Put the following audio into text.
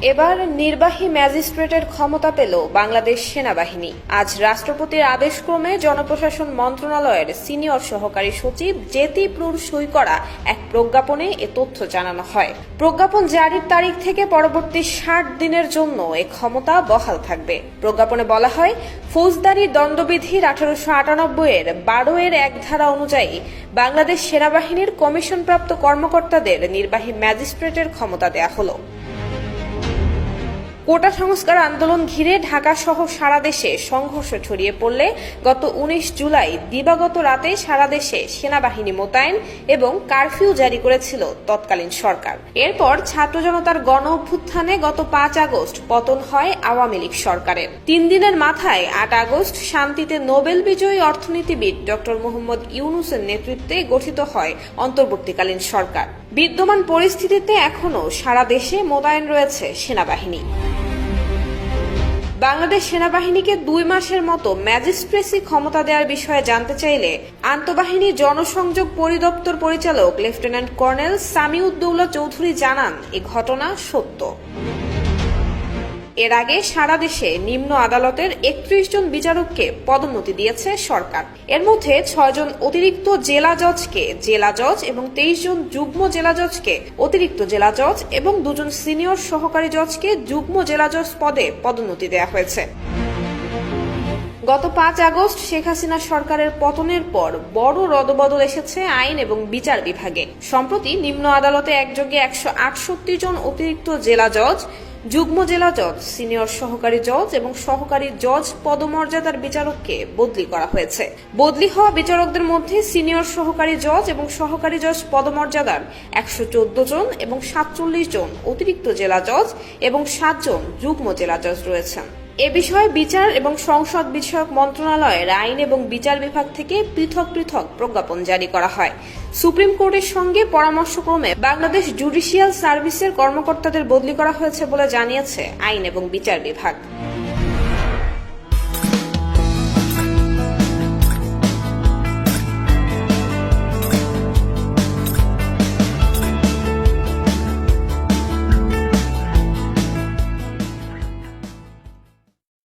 এবার নির্বাহী ম্যাজিস্ট্রেটের ক্ষমতা পেল বাংলাদেশ সেনাবাহিনী। আজ রাষ্ট্রপতির আদেশক্রমে জনপ্রশাসন মন্ত্রণালয়ের সিনিয়র সহকারী সচিব জেতি প্রুর সই করা এক প্রজ্ঞাপনে এ তথ্য জানানো হয়। প্রজ্ঞাপন জারির তারিখ থেকে পরবর্তী 60 দিনের জন্য এ ক্ষমতা বহাল থাকবে। প্রজ্ঞাপনে বলা হয়, ফৌজদারি দণ্ডবিধির 1898-এর 12-এর 1 ধারা অনুযায়ী বাংলাদেশ সেনাবাহিনীর কমিশনপ্রাপ্ত কর্মকর্তাদের নির্বাহী ম্যাজিস্ট্রেটের ক্ষমতা দেয়া হলো। কোটা সংস্কার আন্দোলন ঘিরে ঢাকা সহ সারা দেশে সংঘর্ষ ছড়িয়ে পড়লে গত 19 জুলাই দিবাগত রাতে সারা দেশে সেনাবাহিনী মোতায়েন এবং কারফিউ জারি করেছিল তৎকালীন সরকার। এরপর ছাত্র জনতার গণ অভ্যুত্থানে গত 5 আগস্ট পতন হয় আওয়ামী লীগ সরকারের। 3 দিনের মাথায় 8 আগস্ট শান্তিতে নোবেল বিজয়ী অর্থনীতিবিদ ডক্টর মোহাম্মদ ইউনূসের নেতৃত্বে গঠিত হয় অন্তর্বর্তীকালীন সরকার। বিদ্যমান পরিস্থিতিতে এখনও সারা দেশে মোতায়েন রয়েছে সেনাবাহিনী। বাংলাদেশ সেনাবাহিনীকে 2 মাসের মতো ম্যাজিস্ট্রেসি ক্ষমতা দেওয়ার বিষয়ে জানতে চাইলে আন্তঃবাহিনী জনসংযোগ পরিদপ্তর পরিচালক লেফটেন্যান্ট কর্নেল সামিউদ্দৌলা চৌধুরী জানান, এ ঘটনা সত্য। এর আগে সারা দেশে নিম্ন আদালতের 31 জন বিচারককে পদোন্নতি দিয়েছে সরকার। এর মধ্যে 6 জন অতিরিক্ত জেলা জজকে জেলা জজ এবং 23 জন যুগ্ম জেলা জজকে অতিরিক্ত জেলা জজ এবং 2 জন সিনিয়র সহকারী জজকে যুগ্ম জেলা জজ পদে পদোন্নতি দেওয়া হয়েছে। গত 5 আগস্ট শেখ হাসিনা সরকারের পতনের পর বড় রদবদল এসেছে আইন এবং বিচার বিভাগে। সম্প্রতি নিম্ন আদালতে একযোগে 168 জন অতিরিক্ত জেলা জজ, যুগ্ম জেলা জজ, সিনিয়র সহকারী জজ এবং সহকারী জজ পদমর্যাদার বিচারককে বদলি করা হয়েছে। বদলি হওয়া বিচারকদের মধ্যে সিনিয়র সহকারী জজ এবং সহকারী জজ পদমর্যাদার 114 জন এবং 47 জন অতিরিক্ত জেলা জজ এবং 7 জন যুগ্ম জেলা জজ রয়েছেন। এ বিষয়ে বিচার এবং সংসদ বিষয়ক মন্ত্রণালয়ের আইন এবং বিচার বিভাগ থেকে পৃথক পৃথক প্রজ্ঞাপন জারি করা হয়। সুপ্রিম কোর্টের সঙ্গে পরামর্শক্রমে বাংলাদেশ জুডিশিয়াল সার্ভিসের কর্মকর্তাদের বদলি করা হয়েছে বলে জানিয়েছে আইন এবং বিচার বিভাগ।